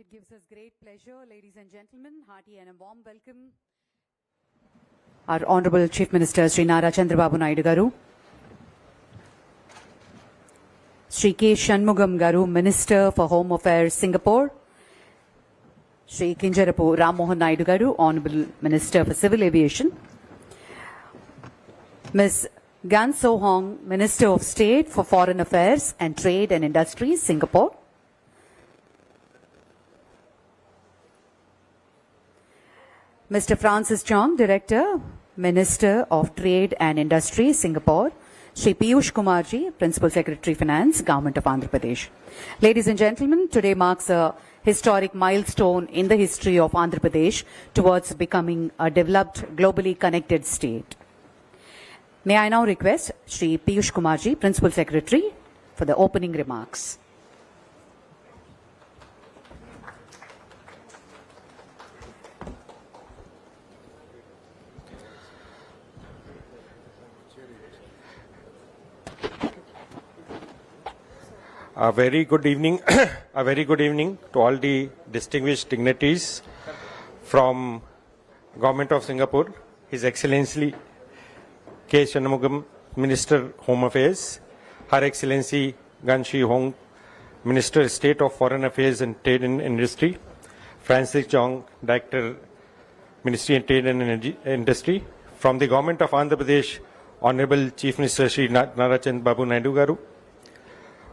It gives us great pleasure, ladies and gentlemen, hearty and a warm welcome. Our Honorable Chief Minister Shri Nara Chandrababu Naidu Garu, Shri K. Shanmugam Garu, Minister for Home Affairs, Singapore, Shri Kinjarapu Ram Mohan Naidu Garu, Honorable Minister for Civil Aviation, Ms. Gan So Hong, Minister of State for Foreign Affairs and Trade and Industry, Singapore, Mr. Francis Chong, Director, Minister of Trade and Industry, Singapore, Shri Piyush Kumarji, Principal Secretary Finance, Government of Andhra Pradesh. Ladies and gentlemen, today marks a historic milestone in the history of Andhra Pradesh towards becoming a developed, globally connected state. May I now request Shri Piyush Kumarji, Principal Secretary, for the opening remarks. A very good evening, a very good evening to all the distinguished dignitaries from Government of Singapore, His Excellency K. Shanmugam, Minister Home Affairs, Her Excellency Gan Shi Hong, Minister State of Foreign Affairs and Trade and Industry, Francis Chong, Director Ministry of Trade and Industry, from the Government of Andhra Pradesh, Honorable Chief Minister Shri Nara Chandrababu Naidu Garu,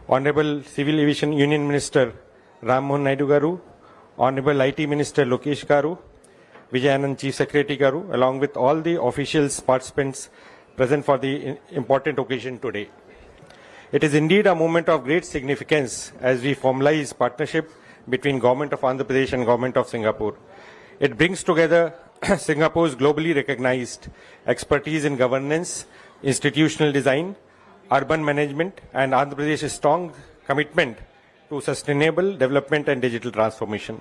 Honorable Civil Aviation Union Minister Ram Mohan Naidu Garu, Honorable IT Minister Lokesh Garu, Vijayanand Chief Secretary Garu, along with all the officials, participants present for the important occasion today. It is indeed a moment of great significance as we formalize partnership between Government of Andhra Pradesh and Government of Singapore. It brings together Singapore's globally recognized expertise in governance, institutional design, urban management, and Andhra Pradesh's strong commitment to sustainable development and digital transformation.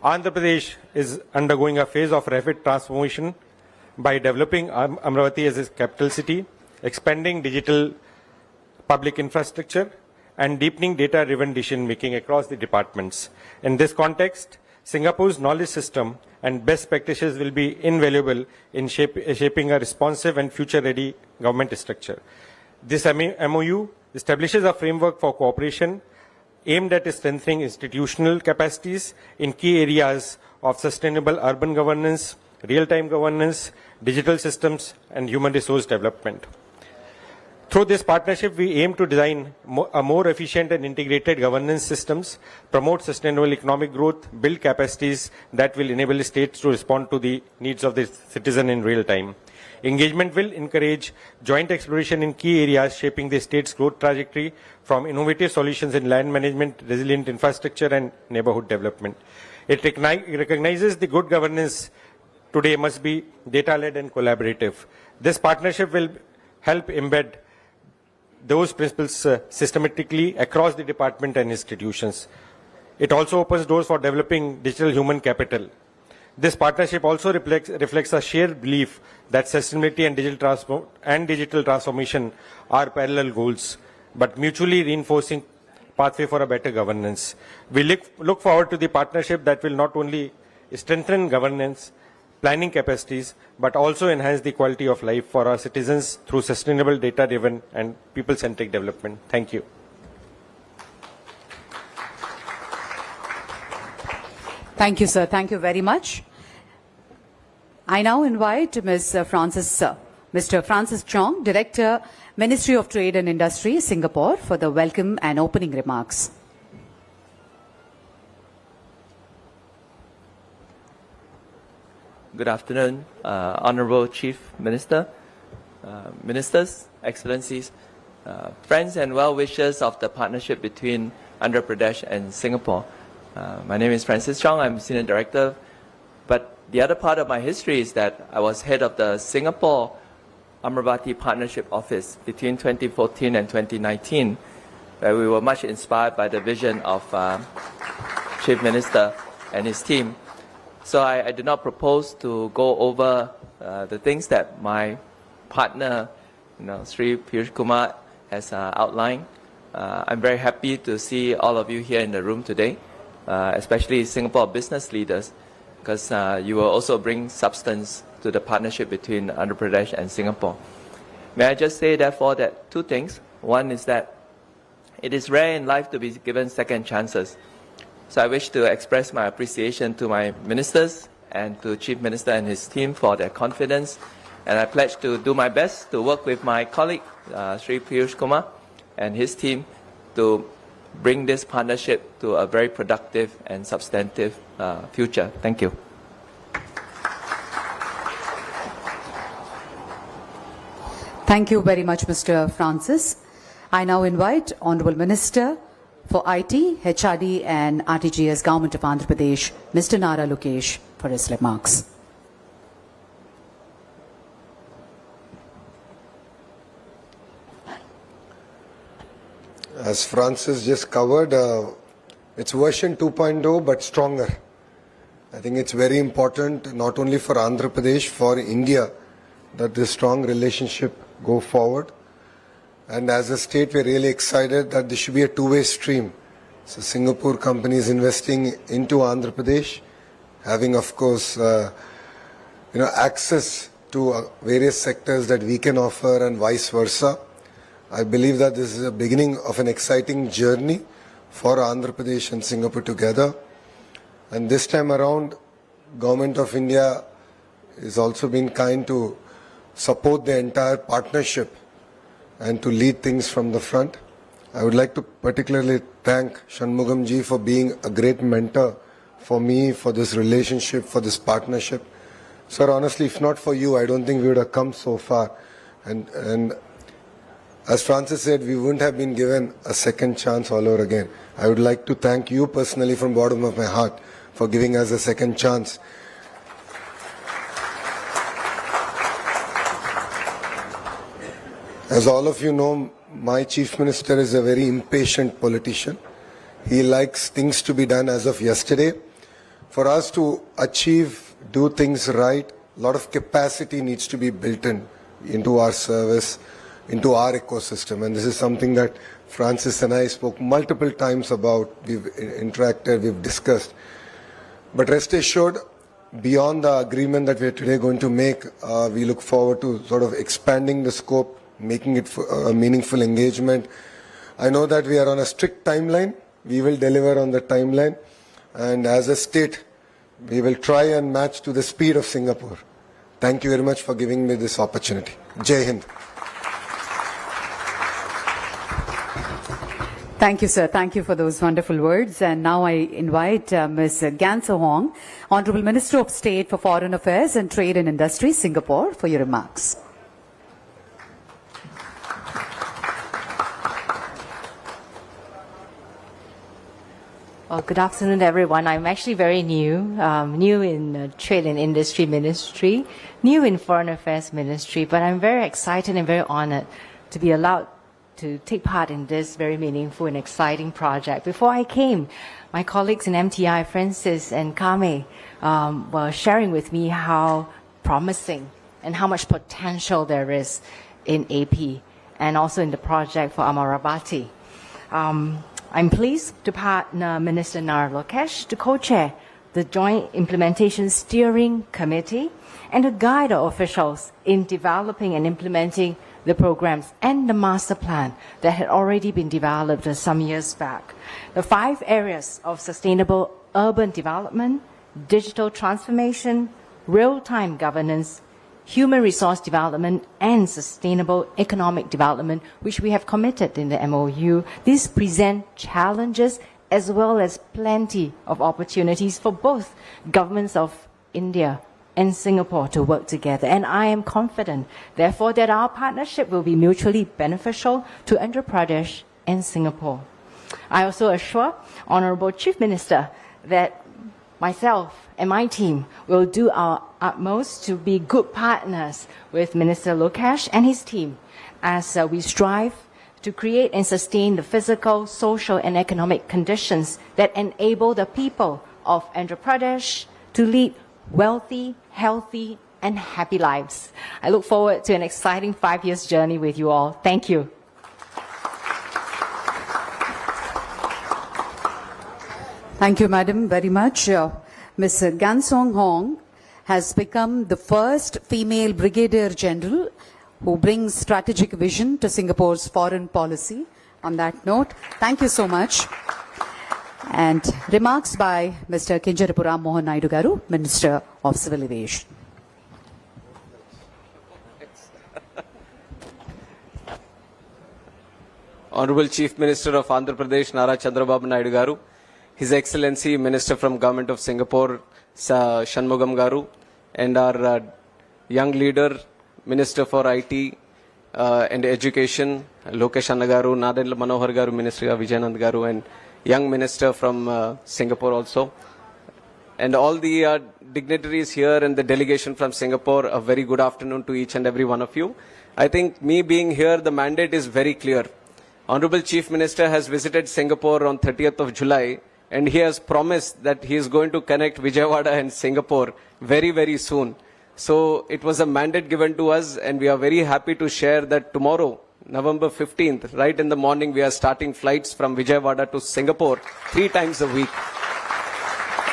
Andhra Pradesh is undergoing a phase of rapid transformation by developing Amravati as its capital city, expanding digital public infrastructure, and deepening data-driven decision-making across the departments. In this context, Singapore's knowledge system and best practices will be invaluable in shaping a responsive and future-ready government structure. This MoU establishes a framework for cooperation aimed at strengthening institutional capacities in key areas of sustainable urban governance, real-time governance, digital systems, and human resource development. Through this partnership, we aim to design a more efficient and integrated governance systems, promote sustainable economic growth, build capacities that will enable states to respond to the needs of the citizen in real time. Engagement will encourage joint exploration in key areas shaping the state's growth trajectory, from innovative solutions in land management, resilient infrastructure, and neighborhood development. It recognizes the good governance today must be data-led and collaborative. This partnership will help embed those principles systematically across the department and institutions. It also opens doors for developing digital human capital. This partnership also reflects a shared belief that sustainability and digital transformation are parallel goals, but mutually reinforcing pathway for a better governance. We look forward to the partnership that will not only strengthen governance, planning capacities, but also enhance the quality of life for our citizens through sustainable, data-driven, and people-centric development. Thank you. Thank you, sir. Thank you very much. I now invite Mr. Francis Chong, Director, Ministry of Trade and Industry, Singapore, for the welcome and opening remarks. Good afternoon, Honorable Chief Minister, Ministers, Excellencies, friends and well-wishers of the partnership between Andhra Pradesh and Singapore. My name is Francis Chong. I'm Senior Director. But the other part of my history is that I was head of the Singapore Amravati Partnership Office between 2014 and 2019, where we were much inspired by the vision of Chief Minister and his team. So I did not propose to go over the things that my partner, Sri Piyush Kumar, has outlined. I'm very happy to see all of you here in the room today. especially Singapore business leaders, because you will also bring substance to the partnership between Andhra Pradesh and Singapore. May I just say, therefore, that two things. One is that it is rare in life to be given second chances. So I wish to express my appreciation to my ministers and to Chief Minister and his team for their confidence. And I pledge to do my best to work with my colleague, Sri Piyush Kumar, and his team to bring this partnership to a very productive and substantive future. Thank you. Thank you very much, Mr. Francis. I now invite Honourable Minister for IT, HRD and RTGS, Government of Andhra Pradesh, Mr. Nara Lokesh, for his remarks. As Francis just covered, it's version 2.0 but stronger. I think it's very important not only for Andhra Pradesh, for India, that this strong relationship go forward. And as a state, we're really excited that there should be a two-way stream. So Singapore companies investing into Andhra Pradesh, having of course, access to various sectors that we can offer and vice versa. I believe that this is the beginning of an exciting journey for Andhra Pradesh and Singapore together. And this time around, Government of India is also been kind to support the entire partnership and to lead things from the front. I would like to particularly thank Shanmugam ji for being a great mentor for me, for this relationship, for this partnership. Sir, honestly, if not for you, I don't think we would have come so far. And as Francis said, we wouldn't have been given a second chance all over again. I would like to thank you personally from the bottom of my heart for giving us a second chance. As all of you know, my Chief Minister is a very impatient politician. He likes things to be done as of yesterday. For us to achieve, do things right, a lot of capacity needs to be built into our service, into our ecosystem. And this is something that Francis and I spoke multiple times about. We've interacted, we've discussed. But rest assured, beyond the agreement that we're today going to make, we look forward to sort of expanding the scope, making it a meaningful engagement. I know that we are on a strict timeline. We will deliver on the timeline. And as a state, we will try and match to the speed of Singapore. Thank you very much for giving me this opportunity. Jai Hind. Thank you, sir. Thank you for those wonderful words. And now I invite Ms. Gan So Hong, Honourable Minister of State for Foreign Affairs and Trade and Industry, Singapore, for your remarks. Well, good afternoon, everyone. I'm actually very new, new in Trade and Industry Ministry, new in Foreign Affairs Ministry, but I'm very excited and very honored to be allowed to take part in this very meaningful and exciting project. Before I came, my colleagues in MTI, Francis and Kame, were sharing with me how promising and how much potential there is in AP and also in the project for Amaravati. I'm pleased to partner Minister Nara Lokesh to co-chair the Joint Implementation Steering Committee and to guide our officials in developing and implementing the programs and the master plan that had already been developed some years back. The 5 areas of sustainable urban development, digital transformation, real-time governance, human resource development, and sustainable economic development, which we have committed in the MoU. These present challenges as well as plenty of opportunities for both governments of India and Singapore to work together. And I am confident, therefore, that our partnership will be mutually beneficial to Andhra Pradesh and Singapore. I also assure Honourable Chief Minister that myself and my team will do our utmost to be good partners with Minister Lokesh and his team as we strive to create and sustain the physical, social and economic conditions that enable the people of Andhra Pradesh to lead wealthy, healthy and happy lives. I look forward to an exciting 5 years journey with you all. Thank you. Thank you, madam, very much. Ms. Gansong Hong has become the first female brigadier general who brings strategic vision to Singapore's foreign policy. On that note, thank you so much. And remarks by Mr. Kinjarapu Mohan Naidu Garu, Minister of Civil Aviation. Honorable Chief Minister of Andhra Pradesh, Nara Chandrababu Naidu Garu, His Excellency Minister from Government of Singapore, Shanmugam Garu, and our young leader, Minister for IT and Education, Lokesh Anna Garu, Nadel Manohar Garu, Ministry of Vijayanand Garu, and young minister from Singapore also. And all the dignitaries here and the delegation from Singapore, a very good afternoon to each and every one of you. I think me being here, the mandate is very clear. Honorable Chief Minister has visited Singapore on 30th of July, and he has promised that he is going to connect Vijayawada and Singapore very, very soon. So it was a mandate given to us, and we are very happy to share that tomorrow, November 15th, right in the morning, we are starting flights from Vijayawada to Singapore 3 times a week.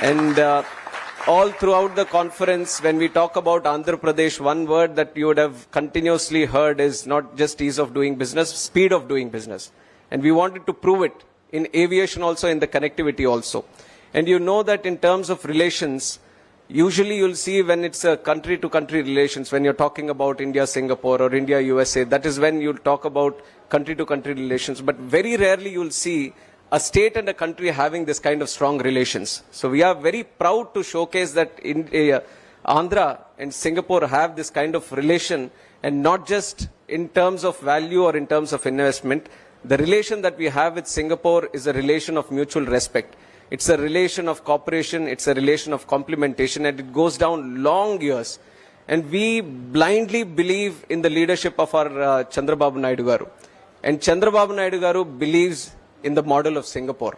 And all throughout the conference, when we talk about Andhra Pradesh, one word that you would have continuously heard is not just ease of doing business, speed of doing business. And we wanted to prove it in aviation also, in the connectivity also. And you know that in terms of relations, usually you'll see when it's a country-to-country relations, when you're talking about India-Singapore or India-USA, that is when you'll talk about country-to-country relations. But very rarely you'll see a state and a country having this kind of strong relations. So we are very proud to showcase that Andhra and Singapore have this kind of relation, and not just in terms of value or in terms of investment. The relation that we have with Singapore is a relation of mutual respect. It's a relation of cooperation, it's a relation of complementation, and it goes down long years. And we blindly believe in the leadership of our Chandrababu Naidu Garu. And Chandrababu Naidu Garu believes in the model of Singapore.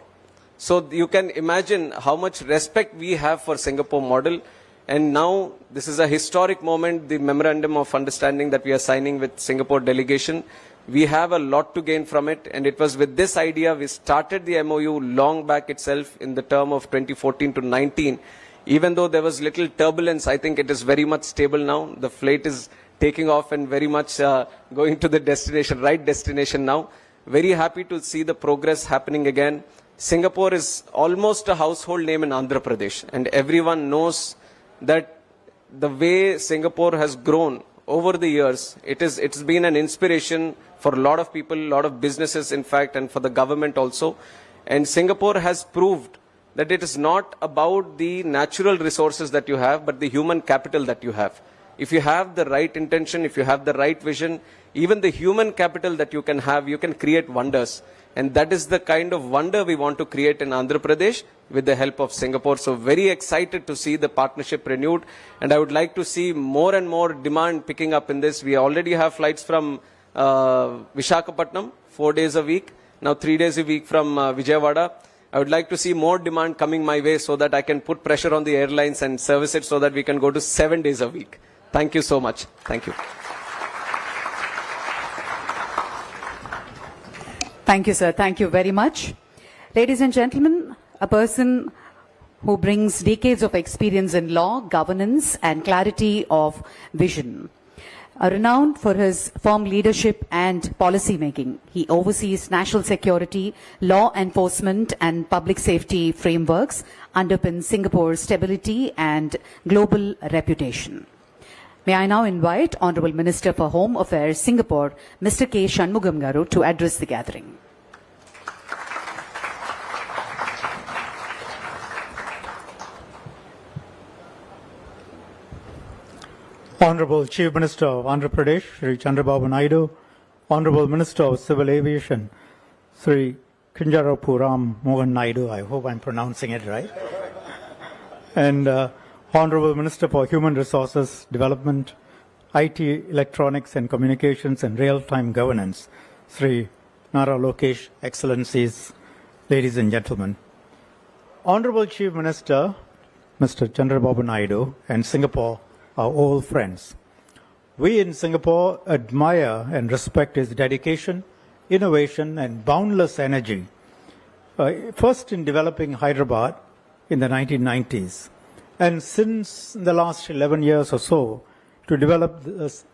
So you can imagine how much respect we have for Singapore model. And now this is a historic moment, the memorandum of understanding that we are signing with Singapore delegation. We have a lot to gain from it, and it was with this idea we started the MoU long back itself in the term of 2014 to 19. Even though there was little turbulence, I think it is very much stable now. The flight is taking off and very much going to the destination, right destination now. Very happy to see the progress happening again. Singapore is almost a household name in Andhra Pradesh, and everyone knows that the way Singapore has grown over the years, it's been an inspiration for a lot of people, a lot of businesses in fact, and for the government also. And Singapore has proved that it is not about the natural resources that you have, but the human capital that you have. If you have the right intention, if you have the right vision, even the human capital that you can have, you can create wonders. And that is the kind of wonder we want to create in Andhra Pradesh with the help of Singapore. So very excited to see the partnership renewed. And I would like to see more and more demand picking up in this. We already have flights from Visakhapatnam, 4 days a week. Now 3 days a week from Vijayawada. I would like to see more demand coming my way so that I can put pressure on the airlines and service it so that we can go to 7 days a week. Thank you so much. Thank you. Thank you, sir. Thank you very much. Ladies and gentlemen, a person who brings decades of experience in law, governance, and clarity of vision. Renowned for his firm leadership and policy making, he oversees national security, law enforcement, and public safety frameworks, underpin Singapore's stability and global reputation. May I now invite Honorable Minister for Home Affairs, Singapore, Mr. K. Shanmugam Garu, to address the gathering. Honorable Chief Minister of Andhra Pradesh, Shri Chandrababu Naidu, Honorable Minister of Civil Aviation, Sri Kinjarapu Mohan Naidu, I hope I'm pronouncing it right, and Honorable Minister for Human Resources Development, IT, Electronics and Communications and Real-Time Governance, Sri Nara Lokesh, Excellencies, ladies and gentlemen. Honorable Chief Minister, Mr. Chandrababu Naidu, and Singapore are old friends. We in Singapore admire and respect his dedication, innovation, and boundless energy first in developing Hyderabad in the 1990s, and since the last 11 years or so, to develop this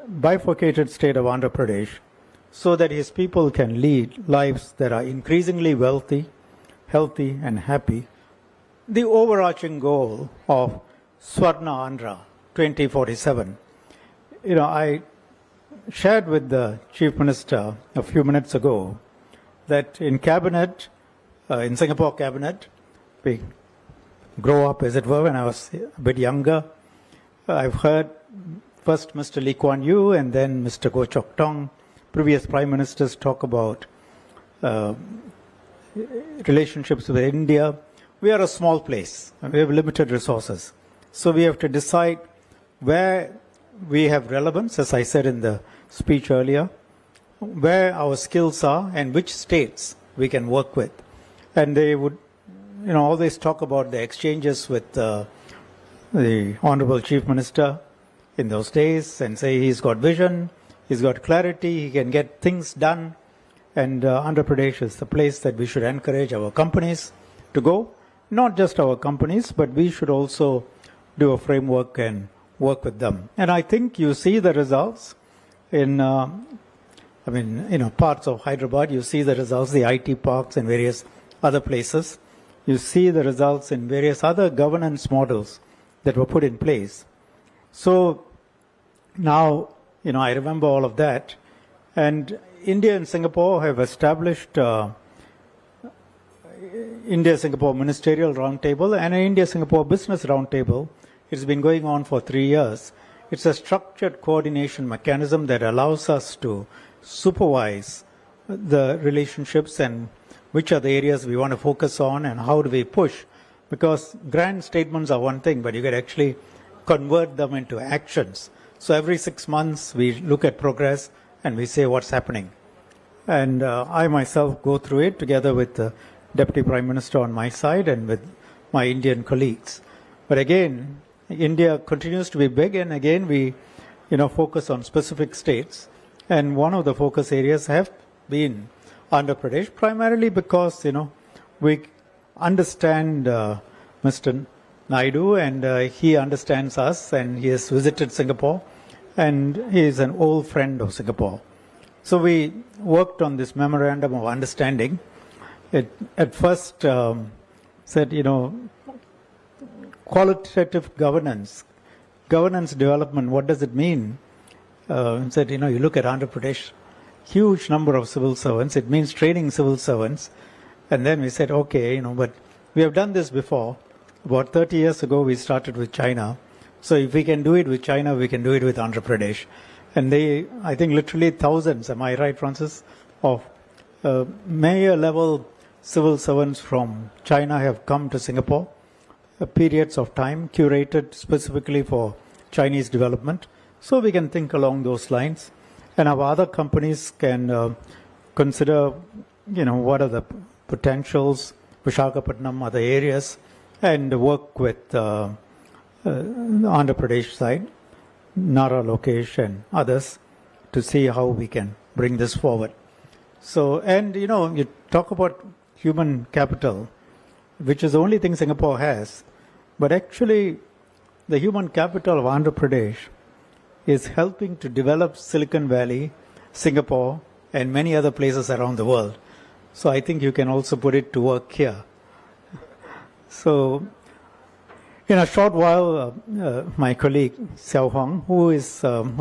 bifurcated state of Andhra Pradesh so that his people can lead lives that are increasingly wealthy, healthy, and happy. The overarching goal of Swarna Andhra 2047. I shared with the Chief Minister a few minutes ago that in cabinet, in Singapore cabinet, we grow up, as it were, when I was a bit younger. I've heard first Mr. Lee Kuan Yew and then Mr. Goh Chok Tong, previous prime ministers, talk about relationships with India. We are a small place. We have limited resources. So we have to decide where we have relevance, as I said in the speech earlier, where our skills are and which states we can work with. And they would always talk about the exchanges with the Honorable Chief Minister in those days and say he's got vision, he's got clarity, he can get things done. And Andhra Pradesh is the place that we should encourage our companies to go. Not just our companies, but we should also do a framework and work with them. And I think you see the results in, parts of Hyderabad, you see the results, the IT parks and various other places. You see the results in various other governance models that were put in place. So now, I remember all of that. And India and Singapore have established India-Singapore Ministerial Roundtable and an India-Singapore Business Roundtable. It's been going on for 3 years. It's a structured coordination mechanism that allows us to supervise the relationships and which are the areas we want to focus on and how do we push. Because grand statements are one thing, but you can actually convert them into actions. So every 6 months we look at progress and we say what's happening. And I myself go through it together with the Deputy Prime Minister on my side and with my Indian colleagues. But again, India continues to be big, and again we focus on specific states. And one of the focus areas have been Andhra Pradesh, primarily because we understand Mr. Naidu, and he understands us, and he has visited Singapore, and he is an old friend of Singapore. So we worked on this memorandum of understanding. It at first said, qualitative governance development, what does it mean? Said, you look at Andhra Pradesh, huge number of civil servants, it means training civil servants. And then we said, okay, but we have done this before. About 30 years ago, we started with China. So if we can do it with China, we can do it with Andhra Pradesh. And I think literally thousands, am I right, Francis, of mayor-level civil servants from China have come to Singapore, periods of time curated specifically for Chinese development. So we can think along those lines. And our other companies can consider, what are the potentials, Visakhapatnam, other areas, and work with the Andhra Pradesh side, Nara Lokesh and others, to see how we can bring this forward. So, and you talk about human capital, which is the only thing Singapore has, but actually the human capital of Andhra Pradesh is helping to develop Silicon Valley, Singapore, and many other places around the world. So I think you can also put it to work here. So in a short while, my colleague Xiao Huang, who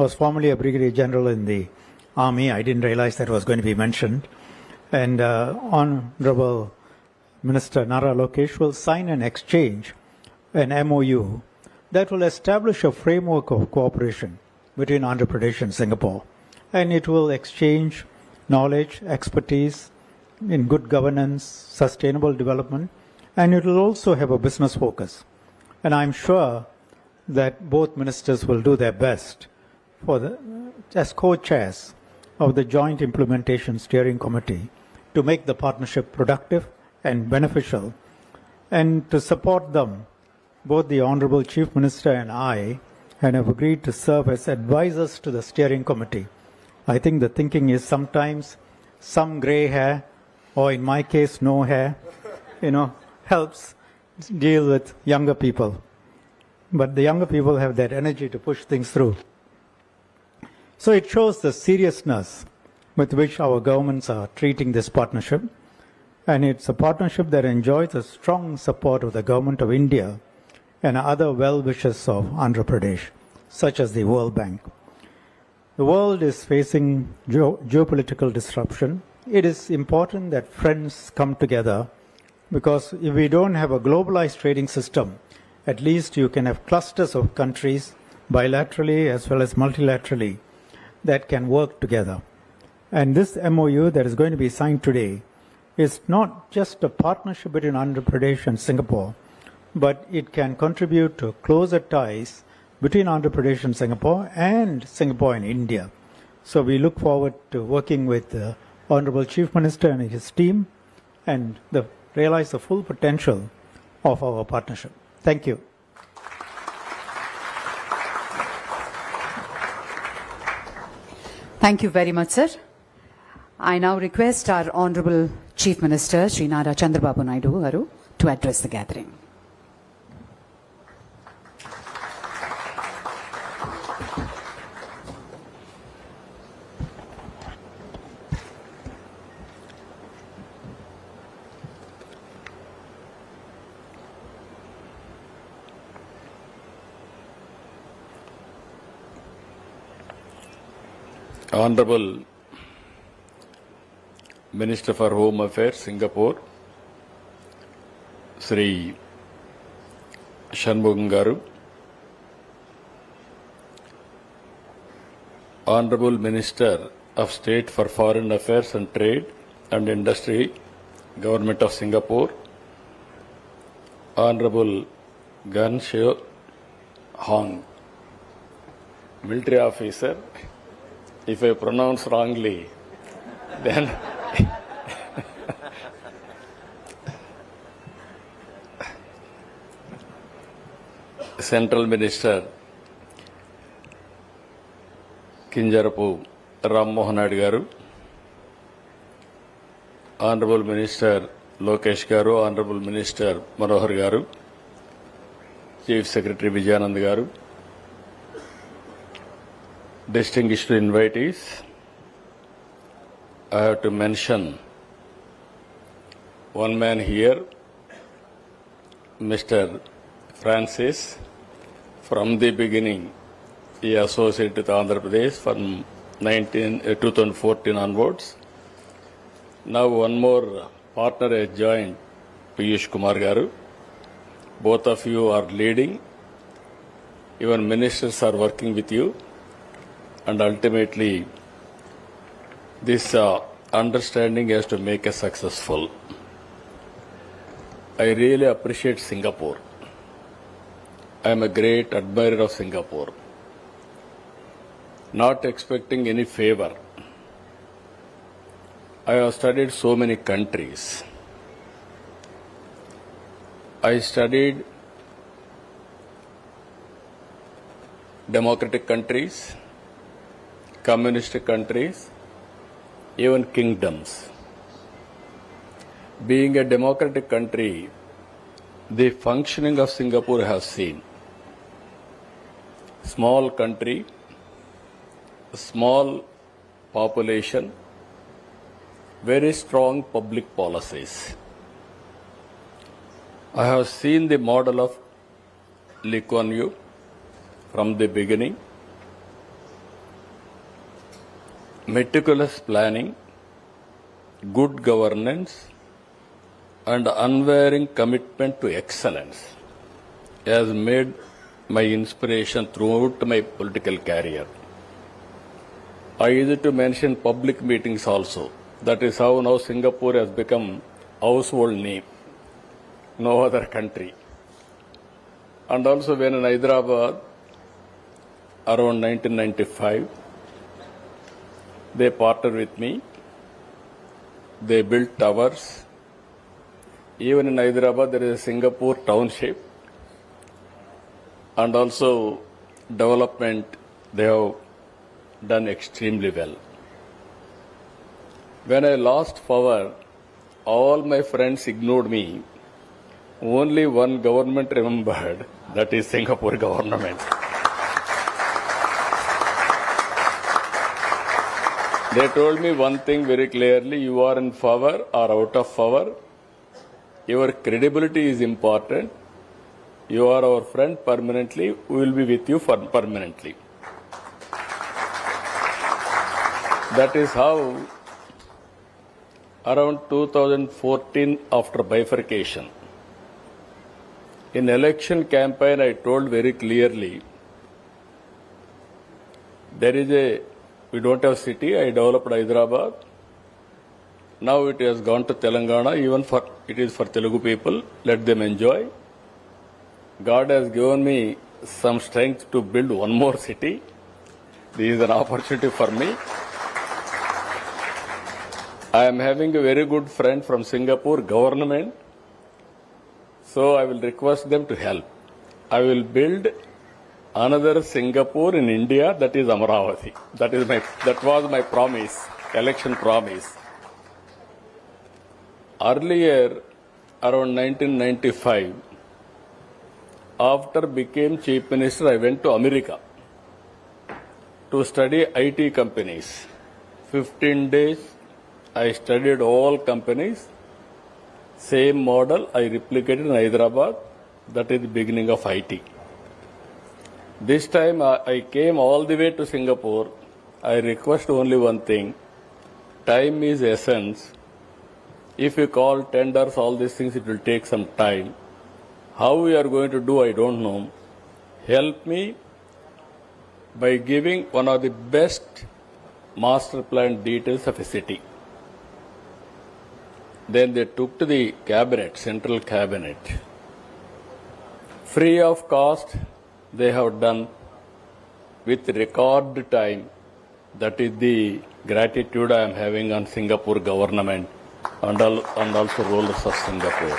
was formerly a brigadier general in the army, I didn't realize that was going to be mentioned, and Honorable Minister Nara Lokesh will sign an exchange, an MoU, that will establish a framework of cooperation between Andhra Pradesh and Singapore. And it will exchange knowledge, expertise in good governance, sustainable development, and it will also have a business focus. And I'm sure that both ministers will do their best as co-chairs of the Joint Implementation Steering Committee to make the partnership productive and beneficial. And to support them, both the Honorable Chief Minister and I have agreed to serve as advisors to the steering committee. I think the thinking is sometimes some grey hair or in my case, no hair, helps deal with younger people. But the younger people have that energy to push things through. So it shows the seriousness with which our governments are treating this partnership. And it's a partnership that enjoys the strong support of the Government of India and other well-wishers of Andhra Pradesh, such as the World Bank. The world is facing geopolitical disruption. It is important that friends come together, because if we don't have a globalized trading system, at least you can have clusters of countries, bilaterally as well as multilaterally, that can work together. And this MoU that is going to be signed today is not just a partnership between Andhra Pradesh and Singapore, but it can contribute to closer ties between Andhra Pradesh and Singapore and India. So we look forward to working with the Honorable Chief Minister and his team and realize the full potential of our partnership. Thank you. Thank you very much, sir. I now request our Honorable Chief Minister, Shri Chandrababu Naidu garu, to address the gathering. Honorable Minister for Home Affairs, Singapore, Sri Shanmugam garu, Honorable Minister of State for Foreign Affairs and Trade and Industry, Government of Singapore, Honorable Gan Sheo Hong, Military Officer. If I pronounce wrongly, then Central Minister Kinjarapu Ram Mohan Naidu garu, Honorable Minister Lokesh garu, Honorable Minister Manohar garu, Chief Secretary Vijayanand garu, distinguished invitees, I have to mention one man here, Mr. Francis. From the beginning, he associated with Andhra Pradesh from 2014 onwards. Now one more partner has joined, Piyush Kumar garu. Both of you are leading. Even ministers are working with you. And ultimately, this understanding has to make us successful. I really appreciate Singapore. I am a great admirer of Singapore. Not expecting any favor. I have studied so many countries. I studied democratic countries, communist countries, even kingdoms. Being a democratic country, the functioning of Singapore has seen. Small country, small population, very strong public policies. I have seen the model of Lee Kuan Yew from the beginning. Meticulous planning, good governance, and unwavering commitment to excellence has made my inspiration throughout my political career. I used to mention public meetings also. That is how now Singapore has become household name. No other country. And also when in Hyderabad, around 1995, they partnered with me. They built towers. Even in Hyderabad, there is a Singapore township. And also development, they have done extremely well. When I lost power all my friends ignored me. Only one government remembered, that is Singapore government. They told me one thing very clearly: you are in favor or out of favor. Your credibility is important. You are our friend permanently. We will be with you for permanently. That is how, around 2014, after bifurcation, in election campaign, I told very clearly, we don't have city. I developed Hyderabad. Now it has gone to Telangana. It is for Telugu people. Let them enjoy. God has given me some strength to build one more city. This is an opportunity for me. I am having a very good friend from Singapore government. So I will request them to help. I will build another Singapore in India, that is Amaravati. That was my promise, election promise. Earlier, around 1995, after became Chief Minister, I went to America to study IT companies. 15 days, I studied all companies. Same model I replicated in Hyderabad. That is the beginning of IT. This time I came all the way to Singapore. I request only one thing. Time is essence. If you call tenders, all these things, it will take some time. How we are going to do, I don't know. Help me by giving one of the best master plan details of a city. Then they took to the cabinet, central cabinet. Free of cost, they have done with record time. That is the gratitude I am having on Singapore government and also rulers of Singapore.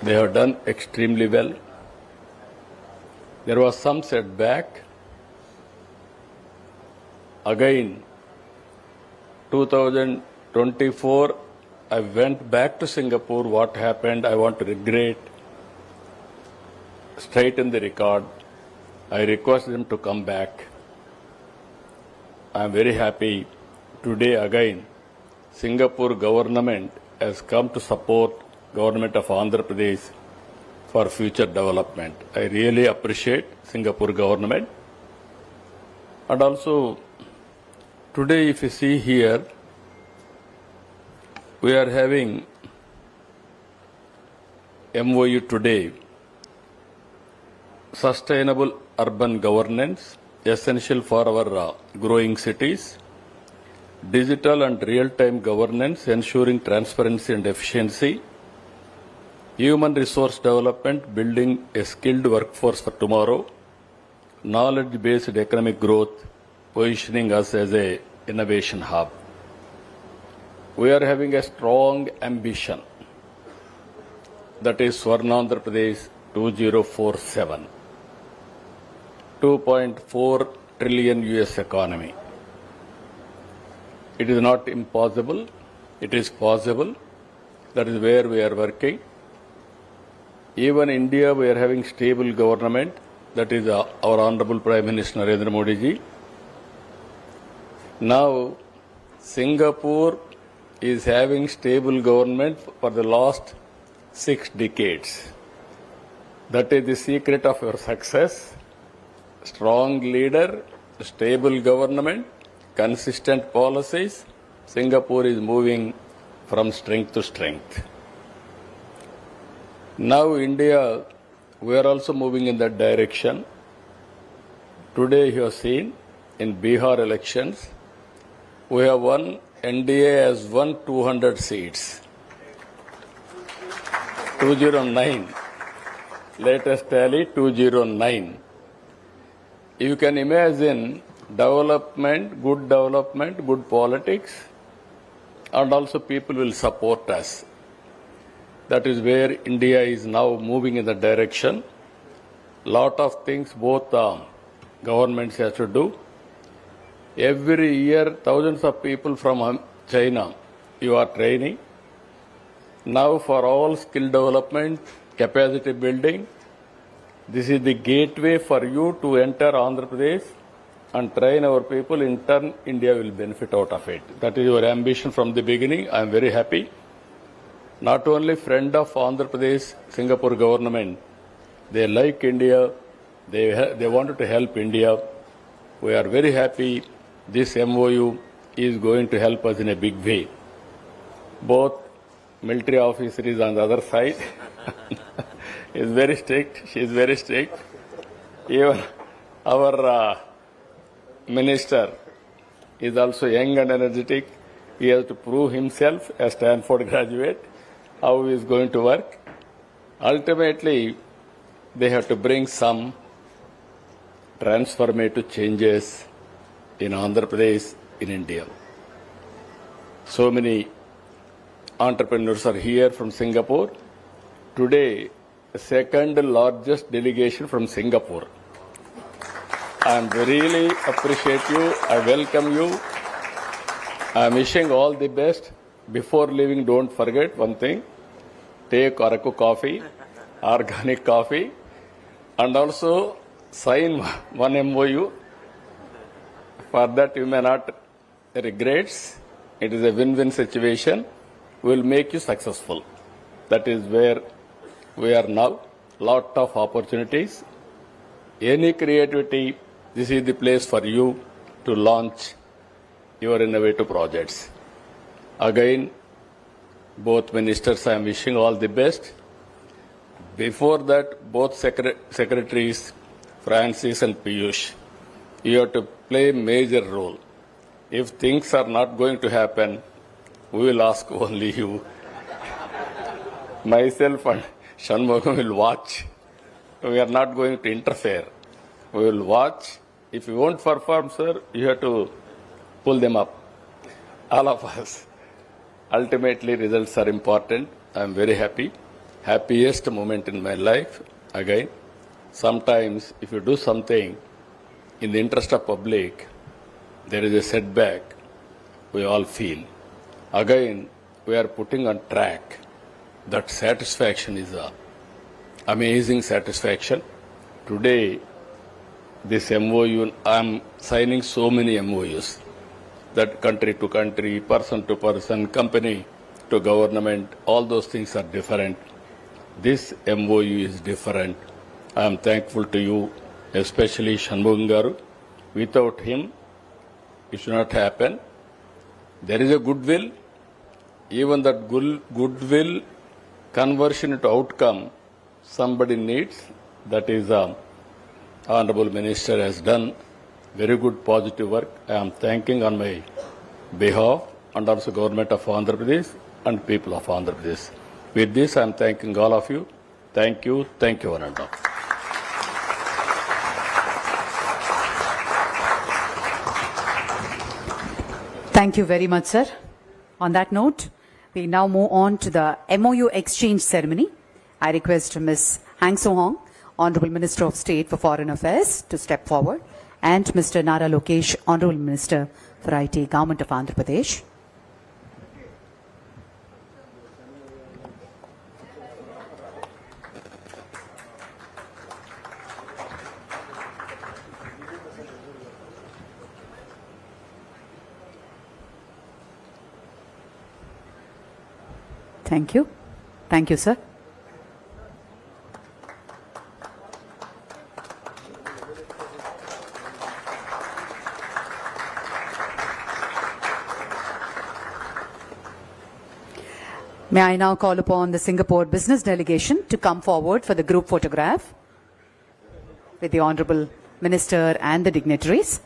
They have done extremely well. There was some setback. Again, 2024, I went back to Singapore. What happened, I want to regret. Straighten the record. I request them to come back. I am very happy. Today again, Singapore government has come to support government of Andhra Pradesh for future development. I really appreciate Singapore government. And also, today if you see here, we are having MoU today. Sustainable urban governance, essential for our growing cities. Digital and real-time governance, ensuring transparency and efficiency. Human resource development, building a skilled workforce for tomorrow. Knowledge-based economic growth, positioning us as an innovation hub. We are having a strong ambition. That is Swarnandhra Pradesh 2047. 2.4 trillion US economy. It is not impossible. It is possible. That is where we are working. Even India, we are having stable government. That is our Honorable Prime Minister Narendra Modi ji. Now, Singapore is having stable government for the last 6 decades. That is the secret of your success. Strong leader, stable government, consistent policies. Singapore is moving from strength to strength. Now India, we are also moving in that direction. Today you have seen in Bihar elections, we have won, NDA has won 200 seats. 209. Latest tally 209. You can imagine development, good politics, and also people will support us. That is where India is now moving in the direction. Lot of things both governments have to do. Every year, thousands of people from China you are training. Now for all skill development, capacity building, this is the gateway for you to enter Andhra Pradesh and train our people. In turn, India will benefit out of it. That is your ambition from the beginning. I am very happy. Not only friend of Andhra Pradesh, Singapore government, they like India, they wanted to help India. We are very happy. This MoU is going to help us in a big way. Both military officer is on the other side. Is very strict. She is very strict. Even our minister is also young and energetic. He has to prove himself as Stanford graduate, how he is going to work. Ultimately, they have to bring some transformative changes in Andhra Pradesh, in India. So many entrepreneurs are here from Singapore. Today, the second largest delegation from Singapore. I really appreciate you. I welcome you. I am wishing all the best. Before leaving, don't forget one thing. Take Araku coffee, organic coffee, and also sign one MoU. For that, you may not regret. It is a win-win situation. We will make you successful. That is where we are now. Lot of opportunities. Any creativity, this is the place for you to launch your innovative projects. Again, both ministers, I am wishing all the best. Before that, both secretaries, Francis and Piyush, you have to play a major role. If things are not going to happen, we will ask only you. Myself and Shanmugam will watch. We are not going to interfere. We will watch. If you won't perform, sir, you have to pull them up. All of us. Ultimately, results are important. I am very happy. Happiest moment in my life. Again, sometimes if you do something in the interest of public, there is a setback. We all feel. Again, we are putting on track. That satisfaction is a amazing satisfaction. Today, this MoU, I am signing so many MoUs. That country to country, person to person, company to government, all those things are different. This MoU is different. I am thankful to you, especially Shanmugam Garu. Without him, it should not happen. There is a goodwill. Even that goodwill conversion into outcome, somebody needs. That is Honorable Minister has done very good positive work. I am thanking on my behalf and also Government of Andhra Pradesh and people of Andhra Pradesh. With this, I am thanking all of you. Thank you, one and all. Thank you very much, sir. On that note, we now move on to the MoU exchange ceremony. I request Ms. Hang So Hong, Honorable Minister of State for Foreign Affairs, to step forward, and Mr. Nara Lokesh, Honorable Minister for IT, Government of Andhra Pradesh. Thank you. Thank you, sir. May I now call upon the Singapore business delegation to come forward for the group photograph with the Honorable Minister and the dignitaries.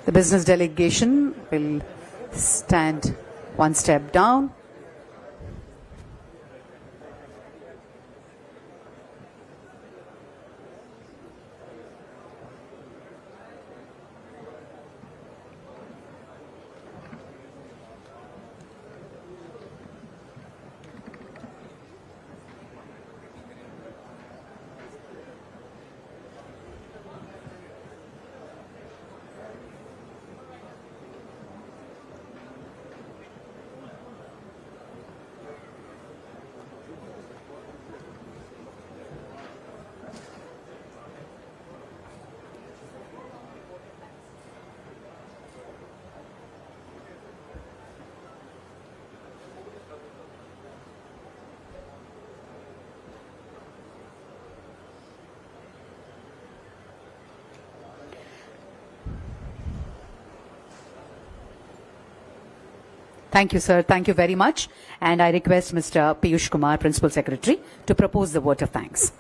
The business delegation will stand one step down. Thank you, sir. Thank you very much. And I request Mr. Piyush Kumar, Principal Secretary, to propose the vote of thanks.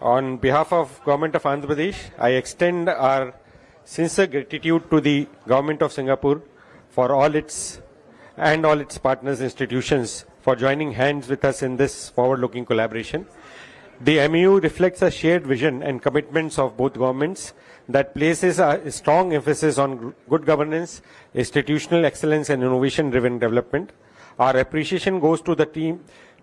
On behalf of Government of Andhra Pradesh, I extend our sincere gratitude to the Government of Singapore for all its partners institutions for joining hands with us in this forward-looking collaboration. The MoU reflects a shared vision and commitments of both governments that places a strong emphasis on good governance, institutional excellence and innovation-driven development. Our appreciation goes to the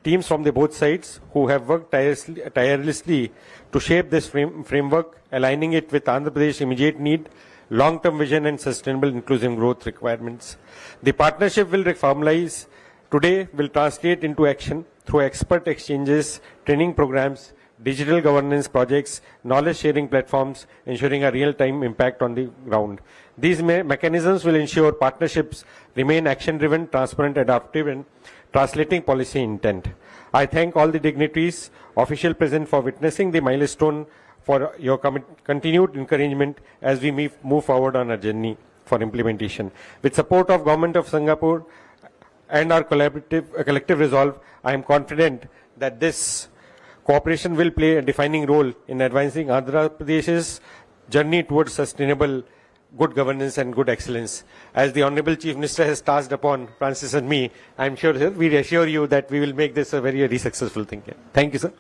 teams from the both sides who have worked tirelessly to shape this framework, aligning it with Andhra Pradesh's immediate need, long-term vision and sustainable inclusive growth requirements. The partnership will formalize today, will translate into action through expert exchanges, training programs, digital governance projects, knowledge sharing platforms, ensuring a real-time impact on the ground. These mechanisms will ensure partnerships remain action-driven, transparent, adaptive, and translating policy intent. I thank all the dignitaries, officials present for witnessing the milestone, for your continued encouragement as we move forward on our journey for implementation. With support of Government of Singapore and our collective resolve, I am confident that this cooperation will play a defining role in advancing Andhra Pradesh's journey towards sustainable good governance and good excellence. As the Honorable Chief Minister has tasked upon Francis and me, I am sure, sir, we assure you that we will make this a very successful thing. Thank you, sir.